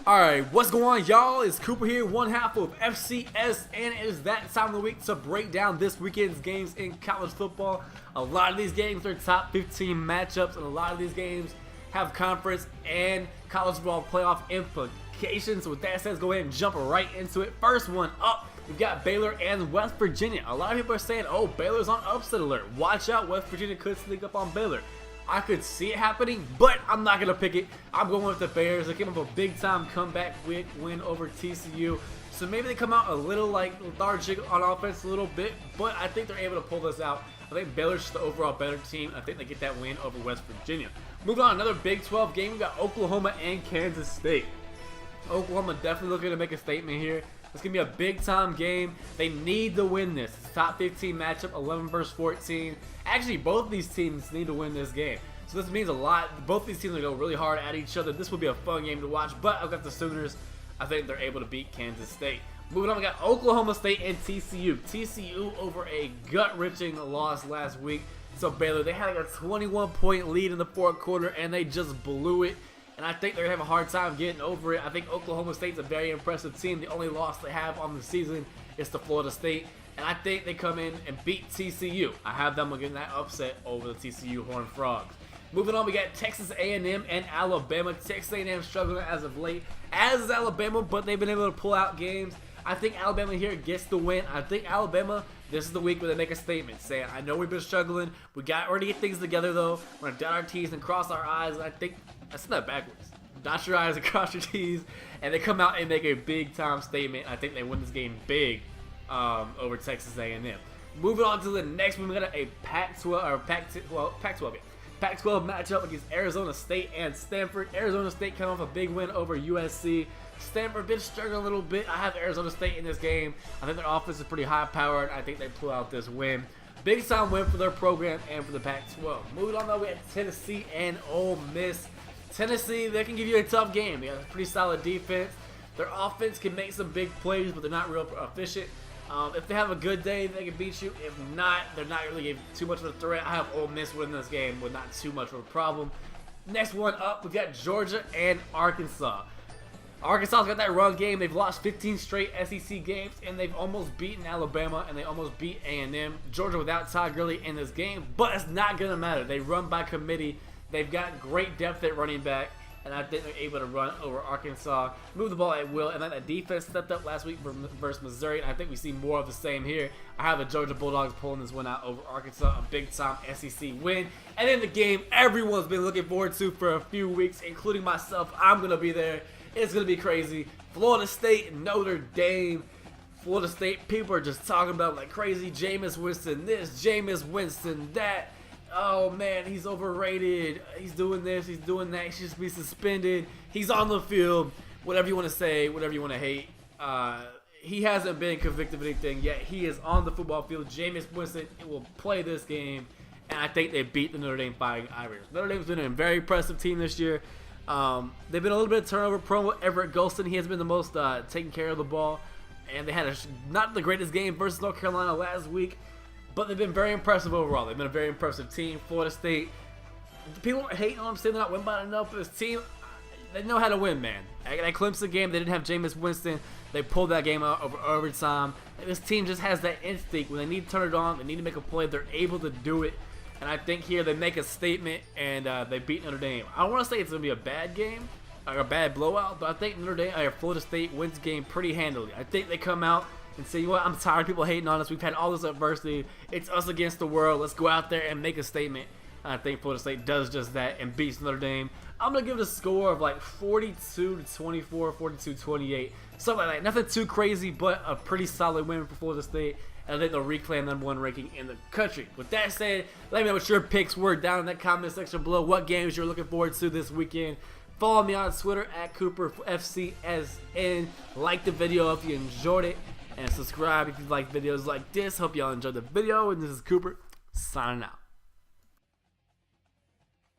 Alright, what's going on, y'all? It's Cooper here, one half of FCSN. It is that time of the week to break down this weekend's games in college football. A lot of these games are top 15 matchups, and a lot of these games have conference and college football playoff implications. So with that said, let's go ahead and jump right into it. First one up, we've got Baylor and West Virginia. A lot of people are saying, oh, Baylor's on upset alert. Watch out, West Virginia could sneak up on Baylor. I could see it happening, but I'm not going to pick it. I'm going with the Bears. They came up a big-time comeback win over TCU. So maybe they come out a little lethargic on offense a little bit, but I think they're able to pull this out. I think Baylor's just the overall better team. I think they get that win over West Virginia. Moving on, another Big 12 game. We got Oklahoma and Kansas State. Oklahoma definitely looking to make a statement here. It's going to be a big-time game. They need to win this. It's a top 15 matchup, 11 versus 14. Actually, both of these teams need to win this game. So this means a lot. Both these teams are going to go really hard at each other. This will be a fun game to watch, but I've got the Sooners. I think they're able to beat Kansas State. Moving on, we got Oklahoma State and TCU. TCU over a gut-wrenching loss last week. So Baylor, they had like a 21-point lead in the fourth quarter, and they just blew it. And I think they're going to have a hard time getting over it. I think Oklahoma State's a very impressive team. The only loss they have on the season is to Florida State. And I think they come in and beat TCU. I have them getting that upset over the TCU Horned Frogs. Moving on, we got Texas A&M and Alabama. Texas A&M struggling as of late, as is Alabama, but they've been able to pull out games. I think Alabama here gets the win. I think Alabama, this is the week where they make a statement saying, I know we've been struggling. We got ready to get things together, though. We're going to dot our T's and cross our I's. And I think that's not backwards. Dot your I's and cross your T's. And they come out and make a big-time statement. I think they win this game big over Texas A&M. Moving on to the next one, we got a Pac-12 matchup against Arizona State and Stanford. Arizona State coming off a big win over USC. Stanford been struggling a little bit. I have Arizona State in this game. I think their offense is pretty high-powered. I think they pull out this win. Big-time win for their program and for the Pac-12. Moving on, though, we have Tennessee and Ole Miss. Tennessee, they can give you a tough game. They got a pretty solid defense. Their offense can make some big plays, but they're not real efficient. If they have a good day, they can beat you. If not, they're not really giving too much of a threat. I have Ole Miss winning this game with not too much of a problem. Next one up, we've got Georgia and Arkansas. Arkansas's got that run game. They've lost 15 straight SEC games, and they've almost beaten Alabama, and they almost beat A&M. Georgia without Todd Gurley in this game, but it's not going to matter. They run by committee. They've got great depth at running back, and I think they're able to run over Arkansas, move the ball at will, and then that defense stepped up last week versus Missouri, and I think we see more of the same here. I have the Georgia Bulldogs pulling this one out over Arkansas, a big-time SEC win. And then the game everyone's been looking forward to for a few weeks, including myself. I'm going to be there. It's going to be crazy. Florida State and Notre Dame. Florida State, people are just talking about like crazy. Jameis Winston this, Jameis Winston that. Oh man, he's overrated. He's doing this, he's doing that. He should just be suspended. He's on the field. Whatever you want to say, whatever you want to hate. He hasn't been convicted of anything yet. He is on the football field. Jameis Winston will play this game, and I think they beat the Notre Dame Fighting Irish. Notre Dame's been a very impressive team this year. They've been a little bit of turnover prone with Everett Golston. He has been the most taking care of the ball, and they had not the greatest game versus North Carolina last week. But they've been very impressive overall. They've been a very impressive team. Florida State, people are hating on them, saying they're not winning by enough. But this team, they know how to win, man. That Clemson game, they didn't have Jameis Winston. They pulled that game out over overtime. And this team just has that instinct. When they need to turn it on, they need to make a play, they're able to do it. And I think here they make a statement, and they beat Notre Dame. I don't want to say it's going to be a bad game, or a bad blowout, but I think Florida State wins the game pretty handily. I think they come out and say, you know what, I'm tired of people hating on us. We've had all this adversity. It's us against the world. Let's go out there and make a statement. And I think Florida State does just that and beats Notre Dame. I'm going to give it a score of like 42-24, 42-28, something like that. Nothing too crazy, but a pretty solid win for Florida State. And I think they'll reclaim number one ranking in the country. With that said, let me know what your picks were down in the comment section below. What games you're looking forward to this weekend. Follow me on Twitter at CooperFCSN. Like the video if you enjoyed it. And subscribe if you like videos like this. Hope y'all enjoyed the video. And this is Cooper signing out.